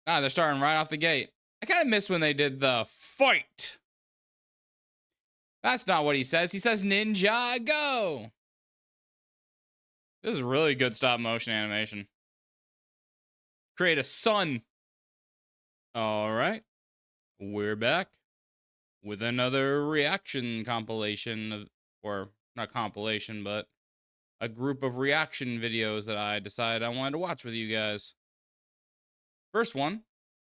Ah, they're starting right off the gate. I kind of miss when they did the fight. That's not what he says. He says Ninja Go. This is really good stop motion animation. Create a sun. All right. We're back with another reaction compilation, or not compilation, but a group of reaction videos that I decided I wanted to watch with you guys. First one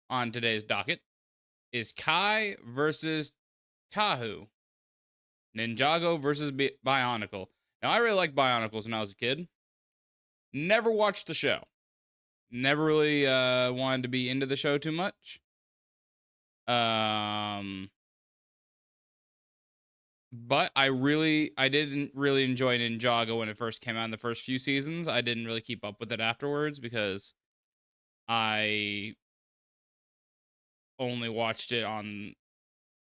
on today's docket is Kai versus Tahu. Ninjago versus Bionicle. Now, I really liked Bionicles when I was a kid. Never watched the show. Never really wanted to be into the show too much. But I didn't really enjoy Ninjago when it first came out in the first few seasons. I didn't really keep up with it afterwards because I only watched it on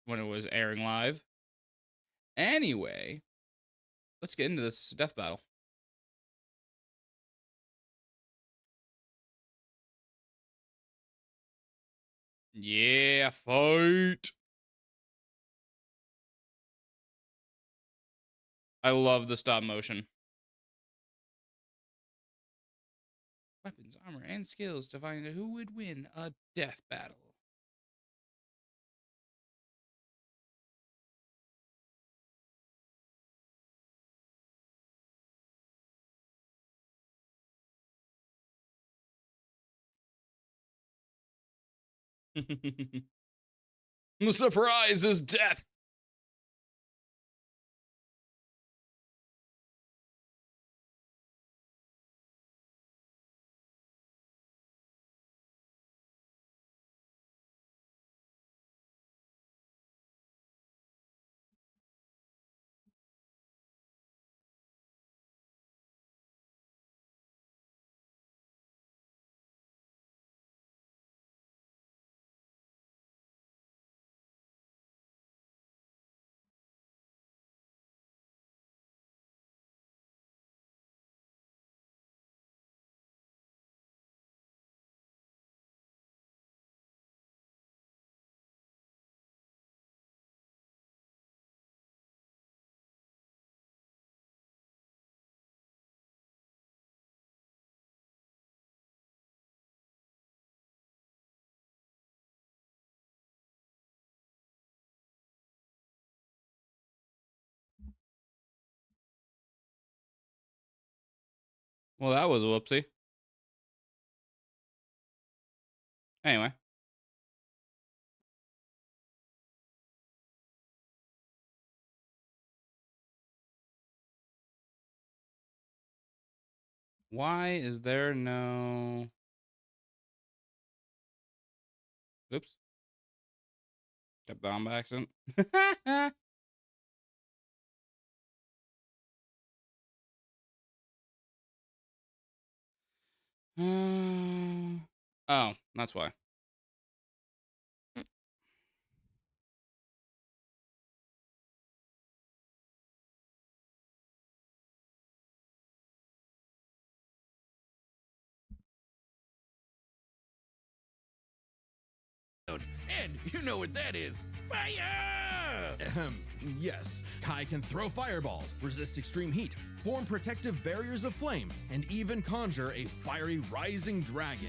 when it was airing live. Anyway, let's get into this death battle. Yeah, fight. I love the stop motion. Weapons, armor, and skills to find out who would win a death battle. The surprise is death. Well, that was a whoopsie. Anyway. Why is there no... Oops. Stepped on by accident. Oh, that's why. And you know what that is. Fire! Yes, Kai can throw fireballs, resist extreme heat, form protective barriers of flame, and even conjure a fiery rising dragon.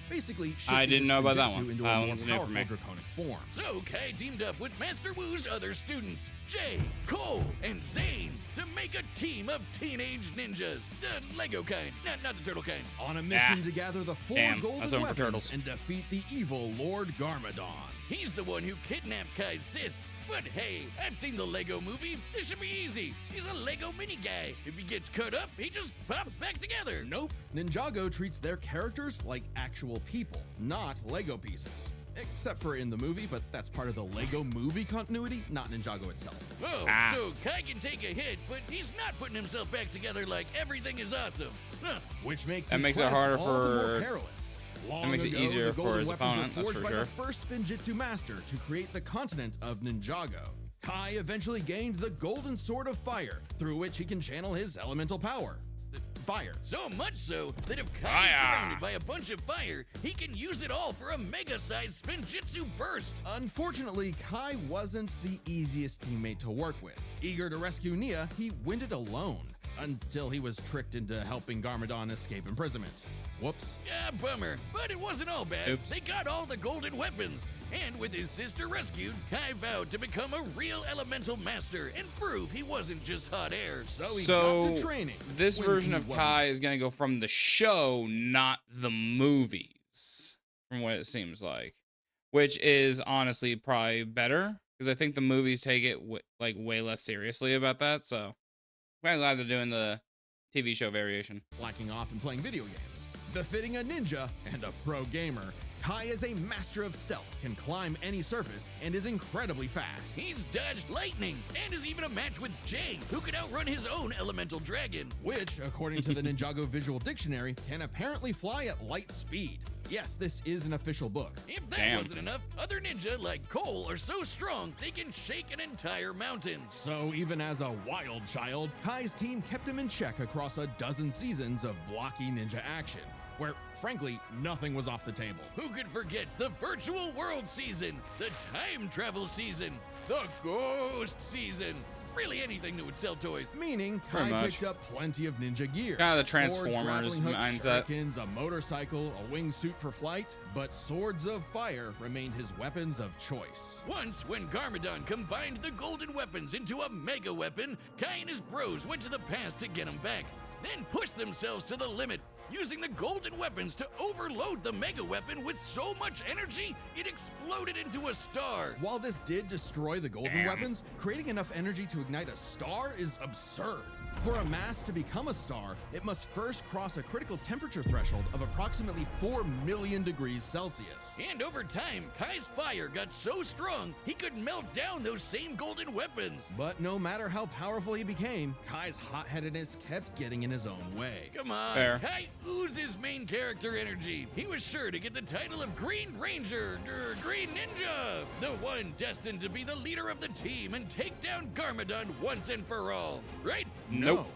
Basically, I didn't know about that one. into That a more one's new for powerful me. draconic form. So Kai teamed up with Master Wu's other students, Jay, Cole, and Zane, to make a team of teenage ninjas. The Lego kind, not the turtle kind. On a mission to gather the four Damn, I was golden hoping for weapons turtles. and defeat the evil Lord Garmadon. He's the one who kidnapped Kai's sis. But hey, I've seen the Lego movie. This should be easy. He's a Lego mini guy. If he gets cut up, he just pops back together. Nope, Ninjago treats their characters like actual people, not Lego pieces. Except for in the movie, but that's part of the Lego movie continuity, not Ninjago itself. Oh, so Kai can take a hit, but he's not putting himself back together like everything is awesome. Huh. Which makes That his makes it quest harder all the more for- perilous. That makes it Long ago, easier the for golden his weapons were opponent, that's forged for by sure. the first Spinjitzu master to create the continent of Ninjago. Kai eventually gained the Golden Sword of Fire, through which he can channel his elemental power. fire. So much so that if Kai Fire. is surrounded by a bunch of fire, he can use it all for a mega-sized Spinjitzu burst. Unfortunately, Kai wasn't the easiest teammate to work with. Eager to rescue Nia, he went it alone until he was tricked into helping Garmadon escape imprisonment. Whoops. Yeah, bummer. But it wasn't all bad. Oops. They got all the golden weapons. And with his sister rescued, Kai vowed to become a real elemental master and prove he wasn't just hot air. So he got So to training. this when version he of wasn't. Kai is gonna go from the show, not the movies, from what it seems like, which is honestly probably better because I think the movies take it like way less seriously about that. So I'm kind of glad they're doing the TV show variation. slacking off and playing video games. Befitting a ninja and a pro gamer, Kai is a master of stealth, can climb any surface, and is incredibly fast. He's dodged lightning and is even a match with Jay, who could outrun his own elemental dragon. Which, according to the Ninjago Visual Dictionary, can apparently fly at light speed. Yes, this is an official book. If that Damn. wasn't enough, other ninja like Cole are so strong they can shake an entire mountain. So even as a wild child, Kai's team kept him in check across a dozen seasons of blocky ninja action, where, frankly, nothing was off the table. Who could forget the virtual world season, the time travel season, the ghost season? Really anything that would sell toys. Meaning, Pretty Kai much. picked up plenty of ninja gear. Kinda the Swords, Transformers grappling hooks, mindset. shurikens, a motorcycle, a wingsuit for flight, but swords of fire remained his weapons of choice. Once, when Garmadon combined the golden weapons into a mega weapon, Kai and his bros went to the past to get them back, then pushed themselves to the limit, using the golden weapons to overload the mega weapon with so much energy it exploded into a star. While this did destroy the golden Damn. weapons, creating enough energy to ignite a star is absurd. For a mass to become a star, it must first cross a critical temperature threshold of approximately 4 million degrees Celsius. And over time, Kai's fire got so strong he could melt down those same golden weapons. But no matter how powerful he became, Kai's hot-headedness kept getting in his own way. Come on, Fair. Kai oozes main character energy. He was sure to get the title of Green Ranger, Green Ninja, the one destined to be the leader of the team and take down Garmadon once and for all. Right? No. Nope.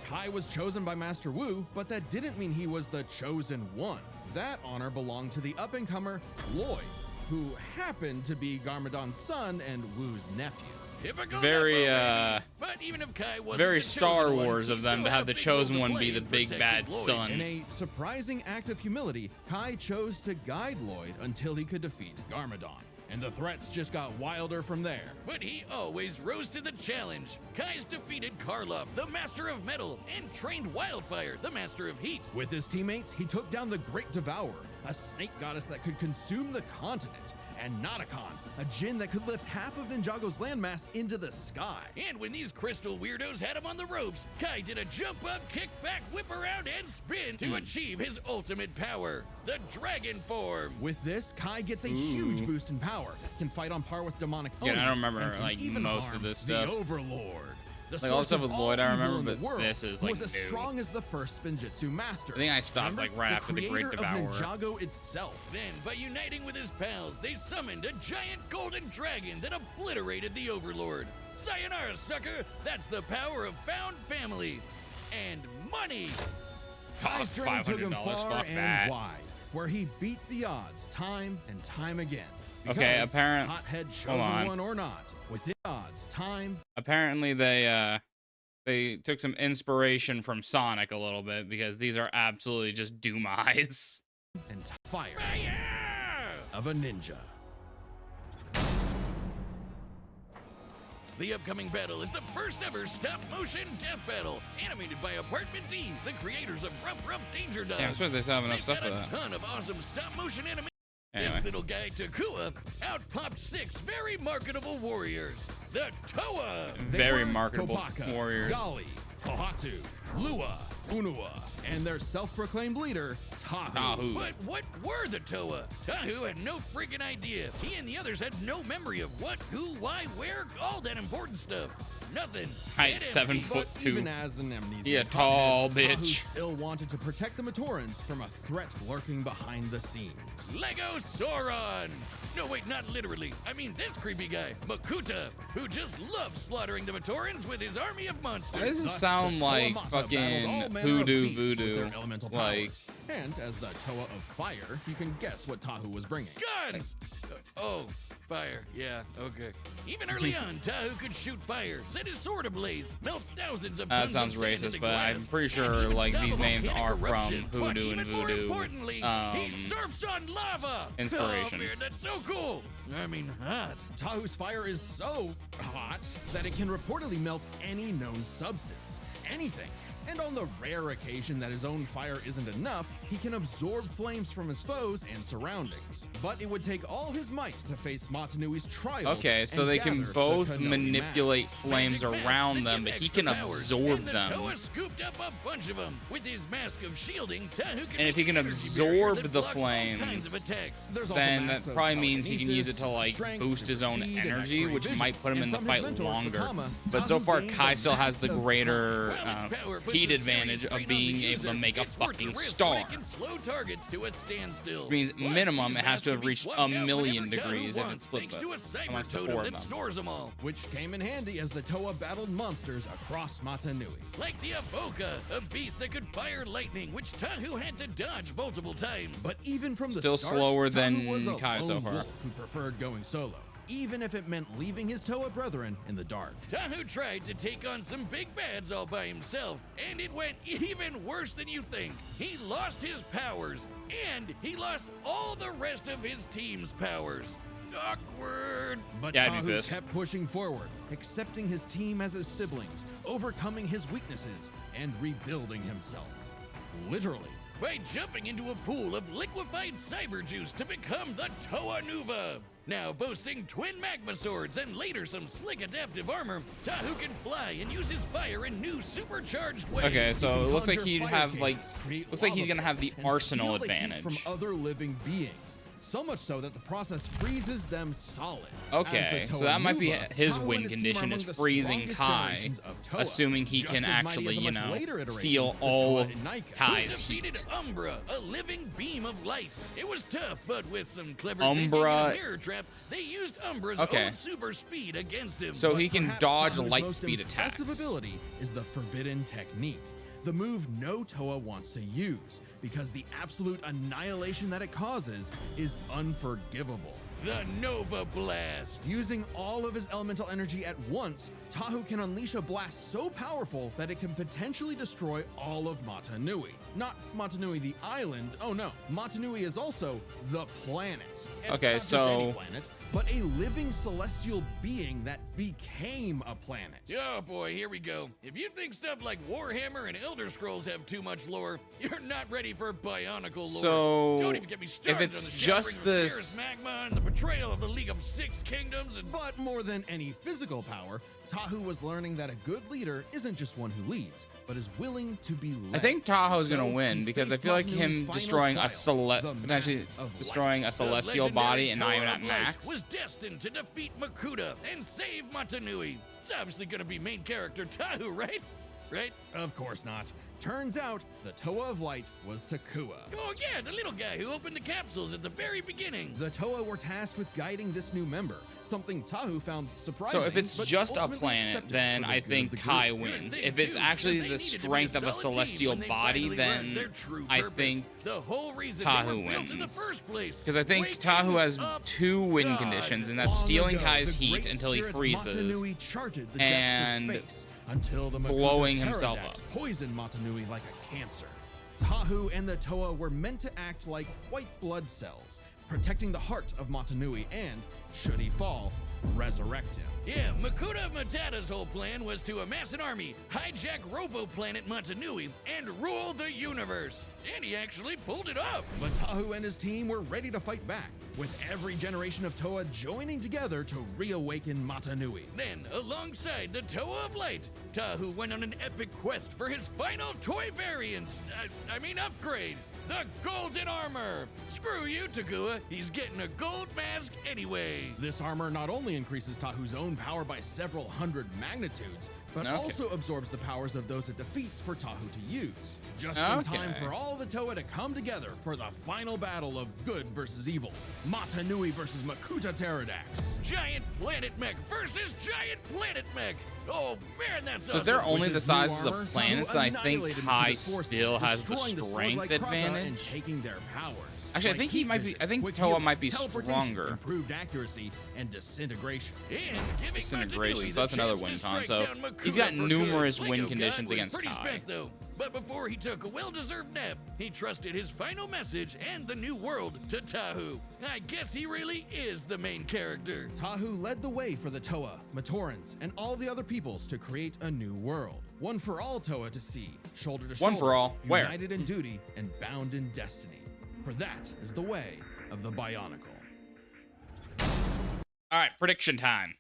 Kai was chosen by Master Wu, but that didn't mean he was the chosen one. That honor belonged to the up-and-comer Lloyd, who happened to be Garmadon's son and Wu's nephew. Typical Very, Nepo baby. But even if Kai wasn't very the Star chosen one, Wars he of them still to had have a the big role chosen to one play be the in big protecting bad Lloyd. son. In a surprising act of humility, Kai chose to guide Lloyd until he could defeat Garmadon. And the threats just got wilder from there. But he always rose to the challenge. Kai's defeated Karlov, the Master of Metal, and trained Wildfire, the Master of Heat. With his teammates, he took down the Great Devourer, a snake goddess that could consume the continent, and Nadakon, a djinn that could lift half of Ninjago's landmass into the sky. And when these crystal weirdos had him on the ropes, Kai did a jump up, kick back, whip around, and spin to achieve his ultimate power, the Dragon Form. With this, Kai gets a huge boost in power, can fight on par with demonic Yeah, I don't Onis, remember, and can like, even most of harm this the stuff. Overlord. The Like, all the source stuff of with Lloyd, I all evil remember, in the but world this is, like, was as new. strong as the first Spinjitzu master. I think I stopped, like, right after the Great creator Devourer. of Ninjago itself. Then, by uniting with his pals, they summoned a giant golden dragon that obliterated the Overlord. Sayonara, sucker! That's the power of found family. And money! Kai's Cost journey took him $500, far fuck and that. wide, where he beat the odds time and time again. Okay, Because, apparent- hothead hold on. chosen one or not, within odds, time Apparently they took some inspiration from Sonic a little bit because these are absolutely just Doom eyes. and fire Fire! of a ninja. The upcoming battle is the first ever stop-motion death battle, animated by Apartment D, the creators of Rough Danger Dog. Damn, I'm supposed to have enough They've stuff got for a that. ton of awesome stop-motion animation. Anyway. This little guy, Takua, out-popped 6 very marketable warriors. The Toa! They Very were marketable Kopaka, warriors. Gali, Pohatu, Lua, Unua, and their self-proclaimed leader, Tahu. Tahu. But what were the Toa? Tahu had no freaking idea. He and the others had no memory of what, who, why, where, all that important stuff. Nothing. Height Dead 7 empty. foot. But 2. even as an amnesiac Yeah, tall hothead, Tahu bitch. still wanted to protect the Matorans from a threat lurking behind the scenes. Lego Sauron! No, wait, not literally. I mean this creepy guy, Makuta, who just loves slaughtering the Matorans with his army of monsters. Why does it Thus, sound the like Toamata fucking battled all manner Hoodoo of beasts with voodoo, their elemental like- powers. And as the Toa of Fire, you can guess what Tahu was bringing. Guns! Oh, fire. Yeah, okay. Even early on, Tahu could shoot fire, set his sword ablaze, melt thousands of That tons sounds of sand racist, into but glass, I'm pretty and sure even like stop these a names volcanic are from eruption. But Hoodoo even and more Voodoo. importantly, he surfs on lava. Inspiration. Oh, man, that's so cool. I mean, hot. Tahu's fire is so hot that it can reportedly melt any known substance, anything. And on the rare occasion that his own fire isn't enough, he can absorb flames from his foes and surroundings. But it would take all his might to face Matanui's trials. Okay, so and they can gather the both Kanohi manipulate mask. flames Magic masks around that them, give but he extra can powers, absorb and the them. Toa scooped up a bunch of them. With his mask of shielding, Tahu can And if make he can an energy absorb barrier that the blocks all kinds flames, of attacks. There's also then that massive probably means he can use it telekinesis, to like strength, boost his own super speed, and energy, X-ray which vision. might put him And in the from his fight mentor, longer. Fakama, But so Tahu far, gained Kai the still has the mask of greater While its power puts heat a advantage serious of strain on being the able to user, make a it's worth the fucking risk star. when it can slow targets to a standstill. Which means Plus, minimum these it has to have masks can be reached swapped a out million whenever Tahu degrees if wants, it's split thanks to a cyber amongst the totem four of that them. stores them all. which came in handy as the Toa battled monsters across Matanui. Like the Avoka, a beast that could fire lightning, which Tahu had to dodge multiple times. But even from the Still start, slower Tahu than was a Kai lone so far. wolf who preferred going solo, even if it meant leaving his Toa brethren in the dark. Tahu tried to take on some big bads all by himself, and it went even worse than you think. He lost his powers, and he lost all the rest of his team's powers. Awkward. But Yeah, I'd be Tahu pissed. kept pushing forward, accepting his team as his siblings, overcoming his weaknesses, and rebuilding himself. Literally. By jumping into a pool of liquefied cyber juice to become the Toa Nuva. Now boasting twin magma swords and later some slick adaptive armor, Tahu can fly and use his fire in new supercharged ways. Okay, He so can it looks like conjure he'd fire have like cages, create looks like he's lava gonna have the pits, and arsenal steal the heat advantage. from other living beings. So much so that the process freezes them solid. Okay, As the so that might be Toa his Nuva, win Tahu and his team condition are is among the freezing strongest Kai, generations of Toa, assuming he just can as mighty actually, as a you much know, later iteration, steal the all Toa of in Nika. Kai's defeated heat. Umbra, a living beam of light. It was tough, but with some clever Umbra- thinking and a mirror trap, they used Umbra's Okay. own super speed against him. So But he can perhaps dodge Tahu's light most speed impressive attacks. ability is the Forbidden Technique, the move no Toa wants to use, because the absolute annihilation that it causes is unforgivable. the Nova Blast. Using all of his elemental energy at once, Tahu can unleash a blast so powerful that it can potentially destroy all of Matanui. Not Matanui the island, oh no, Matanui is also the planet. And Okay, not just any so- planet, but a living celestial being that became a planet. Oh boy, here we go. If you think stuff like Warhammer and Elder Scrolls have too much lore, you're not ready for Bionicle lore. So, Don't even get me started if it's on the just shattering of this- Ferrous magma and the betrayal of the League of Six Kingdoms and But more than any physical power, Tahu was learning that a good leader isn't just one who leads, but is willing to be led. I think Tahoe's So gonna he win because I faced feel like Matanui's him final destroying a trial, the potentially Mask of destroying Light. a celestial the body legendary and not even Toa at of Light max. was destined to defeat Makuta and save Matanui. It's obviously gonna be main character Tahu, right? Right? Of course not. Turns out the Toa of Light was Takua. Oh yeah, the little guy who opened the capsules at the very beginning. The Toa were tasked with guiding this new member, something Tahu found surprising. So if it's but just a ultimately planet, accepted then for the I good think of the Kai group. wins. Good If thing, it's too, actually 'cause they the needed to be strength of a solid team celestial when they body, finally then learned their true I purpose. think the whole reason Tahu they were built in the wins. first place. Because I think Waking Tahu has up 2 win God. conditions, and that's Long stealing ago, Kai's the heat great until he spirit freezes, Matanui charted the and depths of space until the Makuta blowing himself Pterodax up. poisoned Matanui like a cancer. Tahu and the Toa were meant to act like white blood cells, protecting the heart of Matanui and, should he fall, resurrect him. Yeah, Makuta Matata's whole plan was to amass an army, hijack Robo-Planet Matanui, and rule the universe. And he actually pulled it off. But Tahu and his team were ready to fight back, with every generation of Toa joining together to reawaken Matanui. Then, alongside the Toa of Light, Tahu went on an epic quest for his final toy variant. Upgrade. The Golden Armor. Screw you, Takua. He's getting a gold mask anyway. This armor not only increases Tahu's own power by several hundred magnitudes, but Okay. also absorbs the powers of those it defeats for Tahu to use. Just in time Okay. for all the Toa to come together for the final battle of good versus evil. Mata Nui versus Makuta Pterodax. Giant planet mech versus giant planet mech. Oh man, that's So awesome. they're only With the his new sizes armor, of planets, Tahu and I think annihilated him Kai with his force, still has the destroying strength sword-like Krata advantage. and taking their powers. Actually, I like think he heat might be. vision, I think quick Toa healing, might be teleportation, stronger. improved accuracy, and disintegration. And giving Disintegration, Matanui so that's the another chance to win con. strike So down Makuta he's got for numerous good. win Lego conditions guy was against pretty Kai. spent, though. But before he took a well-deserved nap, he trusted his final message and the new world to Tahu. I guess he really is the main character. Tahu led the way for the Toa, Matorans, and all the other peoples to create a new world. One for all Toa to see, shoulder to shoulder. One for all. Where? United in duty and bound in destiny. For that is the way of the Bionicle. All right, prediction time.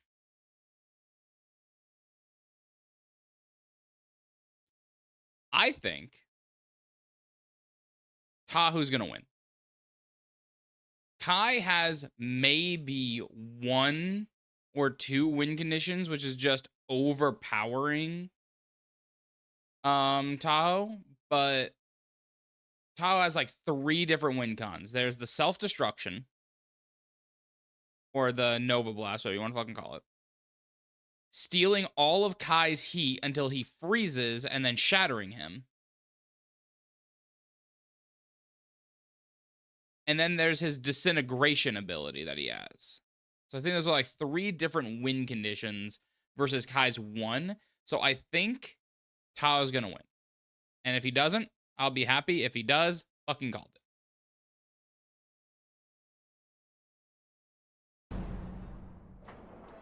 I think Tahu's gonna win. Kai has maybe 1 or 2 win conditions, which is just overpowering Tahu, but Tahu has like 3 different win cons. There's the self-destruction, or the Nova Blast, whatever you want to fucking call it. Stealing all of Kai's heat until he freezes and then shattering him. And then there's his disintegration ability that he has. So I think those are like 3 different win conditions versus Kai's 1. So I think Tao's gonna win. And if he doesn't, I'll be happy. If he does, fucking called it.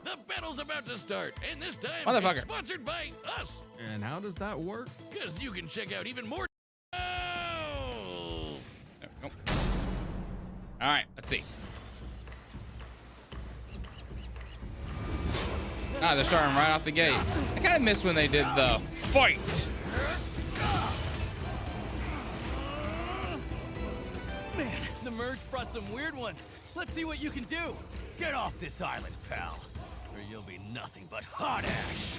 The battle's about to start, and this time Motherfucker. it's sponsored by us. And how does that work? Because you can check out even more. Oh! There we go. All right, let's see. Ah, they're starting right off the gate. I kind of miss when they did the fight. Man, the merge brought some weird ones. Let's see what you can do. Get off this island, pal, or you'll be nothing but hot ash.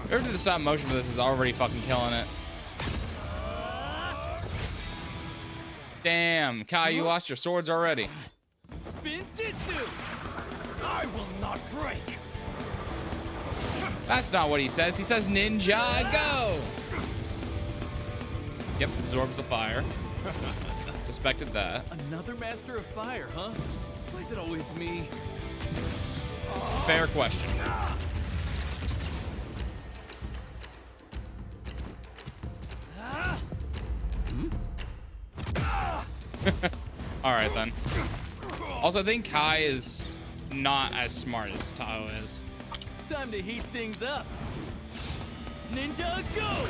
Whoever did the stop motion for this is already fucking killing it. Damn, Kai, you lost your swords already. Spin Jitsu! I will not break! That's not what he says. He says ninja, go! Yep, absorbs the fire. Suspected that. Another master of fire, huh? Why is it always me? Fair question. All right, then. Also, I think Kai is not as smart as Tao is. Time to heat things up. Ninja, go!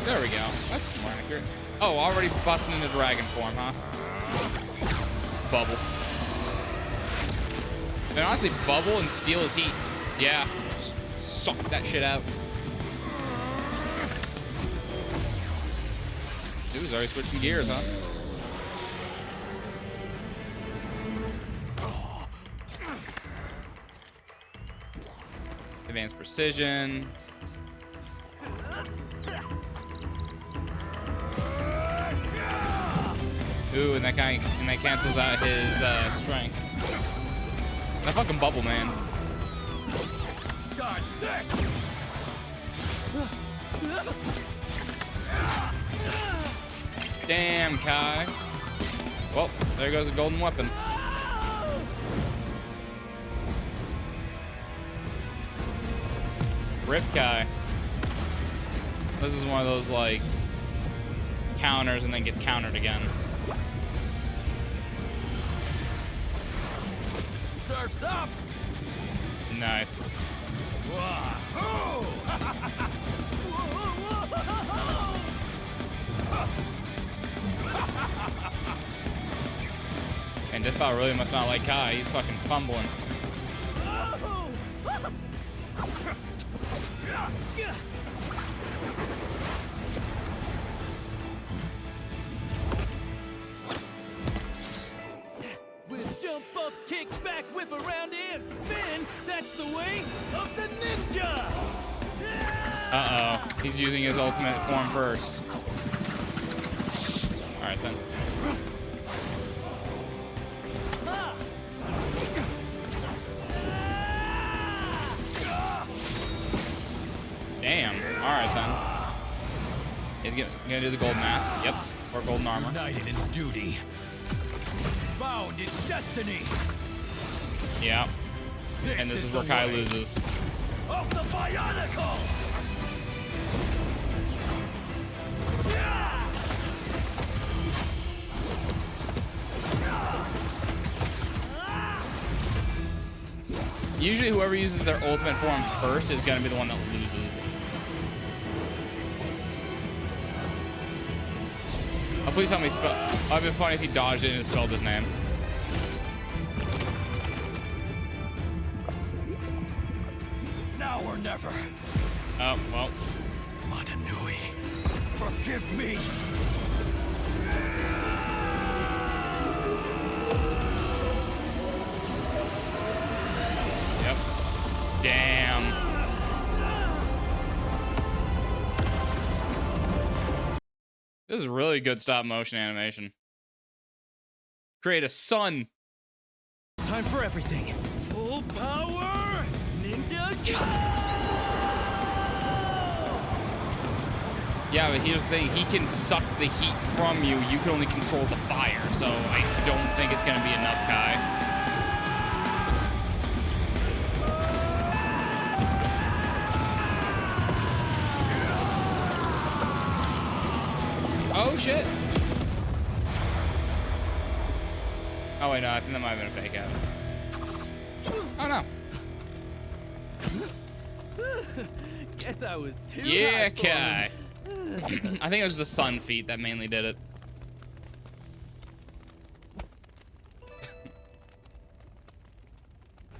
There we go. That's more accurate. Oh, already busting into dragon form, huh? Bubble. And honestly, bubble and steal his heat. Yeah, just suck that shit out. Dude's already switching gears, huh? Advanced precision. Ooh, and that cancels out his strength. That fucking bubble, man. Dodge this! Damn, Kai. Well, there goes the golden weapon. Rip Kai. This is one of those, like, counters and then gets countered again. Surf's up! Nice. And Deathbot really must not like Kai. He's fucking fumbling. With jump up, kick back, whip around, and spin. It's the way of the ninja! Uh-oh. He's using his ultimate form first. Alright then. Damn. Alright then. He's gonna do the gold mask. Yep. Or golden armor. United in duty. Bound in destiny. Yeah. And this is where Kai loses. Of the Bionicle! Usually whoever uses their ultimate form first is gonna be the one that loses. Oh, please tell me spell. Oh, it'd be funny if he dodged it and spelled his name. Now or never. Oh, well. Motonui, forgive me. Yep. Damn. This is really good stop motion animation. Create a sun. Time for everything. Full power, ninja go! Yeah, but here's the thing. He can suck the heat from you. You can only control the fire. So I don't think it's going to be enough, Kai. Oh, shit. Oh, wait, no. I think that might have been a fake out. Oh, no. Guess I was too Yeah, high for Kai. him. I think it was the sun feat that mainly did it.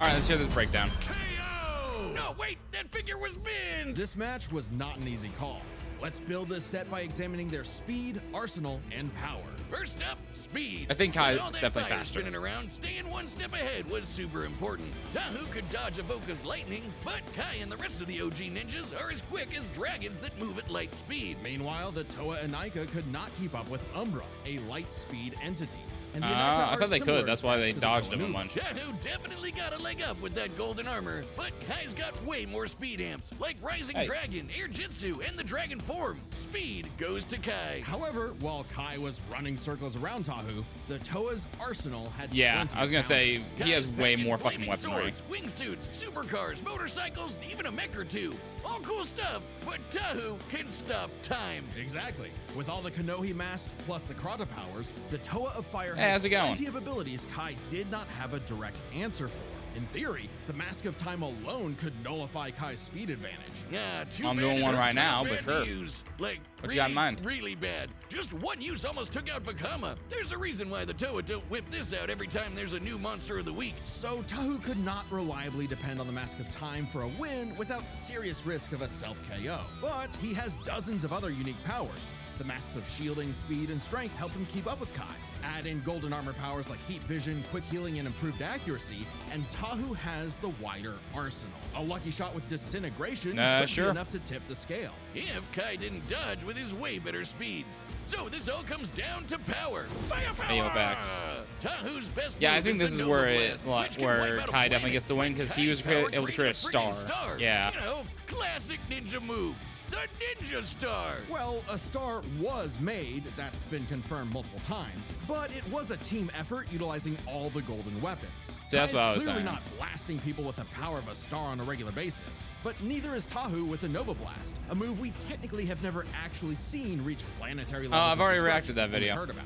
All right, let's hear this breakdown. KO! No, wait, that figure was banned! This match was not an easy call. Let's build this set by examining their speed, arsenal, and power. First up, speed. I think Kai With all is that definitely fire faster. Spinning around, staying one step ahead was super important. Tahu could dodge Avoca's lightning, but Kai and the rest of the OG ninjas are as quick as dragons that move at light speed. Meanwhile, the Toa Inika could not keep up with Umbra, a light speed entity. And the I Inika thought are they similar could. That's why they to the dodged Toa him a Nuva. bunch. Tahu definitely got a leg up with that golden armor, but Kai's got way more speed amps, like Rising Hey. Dragon, Air Jitsu, and the Dragon Form. Speed goes to Kai. However, while Kai was running circles around Tahu, the Toa's arsenal had Yeah, plenty I was of gonna say counters. he has Kai's way packing more fucking flaming weaponry. Swords, wingsuits, supercars, motorcycles, and even a mech or two. All cool stuff, but Tahu can stop time. Exactly. With all the Konohi masks plus the Krata powers, the Toa of Fire Hey, had how's it going? plenty of abilities Kai did not have a direct answer for. In theory, the Mask of Time alone could nullify Kai's speed advantage. Yeah, too I'm bad doing it one hurts right so now, bad but to sure. use. Like, What really, you got in mind? really bad. Just one use almost took out Vakama. There's a reason why the Toa don't whip this out every time there's a new monster of the week. So Tahu could not reliably depend on the Mask of Time for a win without serious risk of a self-KO. But he has dozens of other unique powers. The masks of shielding, speed, and strength help him keep up with Kai. Add in golden armor powers like heat vision, quick healing, and improved accuracy, and Tahu has the wider arsenal. A lucky shot with disintegration could sure. be enough to tip the scale. If Kai didn't dodge with his way better speed. So this all comes down to power. Firepower! AOFX. Tahu's best Yeah, I move think is this the is Nova where Blast, which can where wipe out a Kai planet. definitely gets the win because he was Kai's power able to create a freaking star. Yeah. You know, classic ninja move. The Ninja Star. Well, a star was made, that's been confirmed multiple times, but it was a team effort utilizing all the golden weapons. See, that's Kai what I is was clearly saying. not blasting people with the power of a star on a regular basis, but neither is Tahu with the Nova Blast, a move we technically have never actually seen reach planetary levels. I've of already destruction reacted to that we video. Heard about.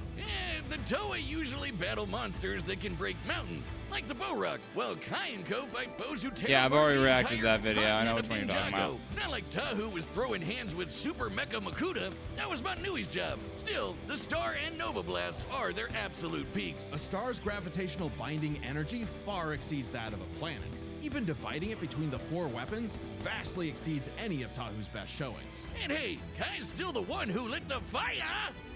The Toa usually battle monsters that can break mountains, like the Borok, while Kai and Co fight foes who tear Yeah, I've apart already the reacted to entire that video. I know continent which one of you're talking Ninjago. about. It's not like Tahu was throwing joined hands with Super Mecha Makuta, that was Manui's job. Still, the Star and Nova Blasts are their absolute peaks. A star's gravitational binding energy far exceeds that of a planet's. Even dividing it between the 4 weapons vastly exceeds any of Tahu's best showings. And hey, Kai's still the one who lit the fire!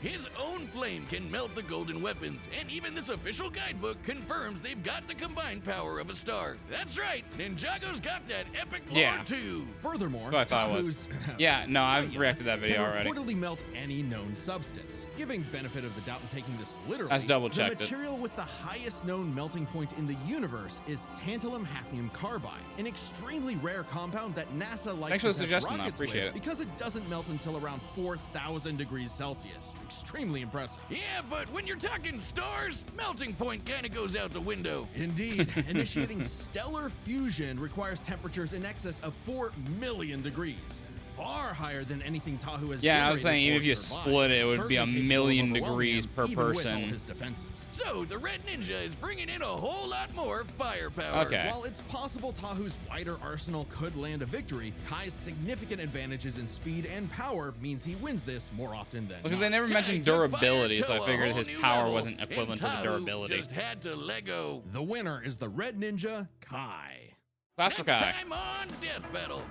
His own flame can melt the golden weapons, and even this official guidebook confirms they've got the combined power of a star. That's right, Ninjago's got that epic lore Yeah. too. Furthermore, Who I thought it was. Tahu's Yeah, no, I've fire reacted to that video can already. reportedly melt any known substance. Giving benefit of the doubt and taking this literally, Let's double the check it. material with the highest known melting point in the universe is tantalum hafnium carbide, an extremely rare compound that NASA likes Thanks to for the test suggestion, though. rockets Appreciate with it. because it doesn't melt until around 4,000 degrees Celsius. Extremely impressive. Yeah, but when you're talking stars, melting point kinda goes out the window. Indeed, initiating stellar fusion requires temperatures in excess of 4 million degrees. Far higher than anything Tahu has Yeah, I was generated saying, even or if you survived. split it, it would be Certainly a capable of million overwhelming degrees him, per even with all person. his defenses. So, the Red Ninja is bringing in a whole lot more firepower. Okay. While it's possible Tahu's wider arsenal could land a victory, Kai's significant advantages in speed and power means he wins this more often than Because not. they never Kai mentioned took fire durability, to so I a figured whole his new power level, wasn't equivalent to and the Tahu durability. just had to let go. The winner is the Red Ninja, Kai. Class for Next Kai. time on Death Battle.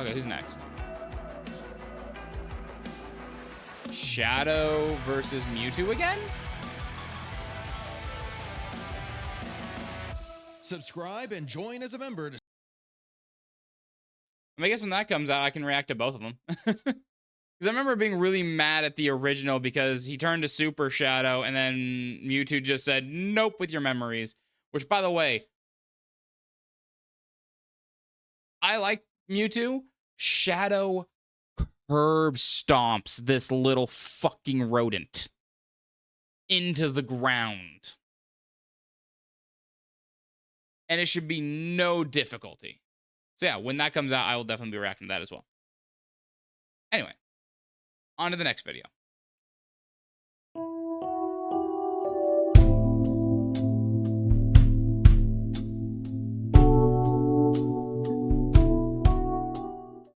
Okay, who's next? Shadow versus Mewtwo again? Subscribe and join as a member to I guess when that comes out, I can react to both of them. Because I remember being really mad at the original because he turned to Super Shadow and then Mewtwo just said, nope, with your memories. Which, by the way, I like Mewtwo. Shadow curb stomps this little fucking rodent into the ground. And it should be no difficulty. So yeah, when that comes out, I will definitely be reacting to that as well. Anyway, on to the next video.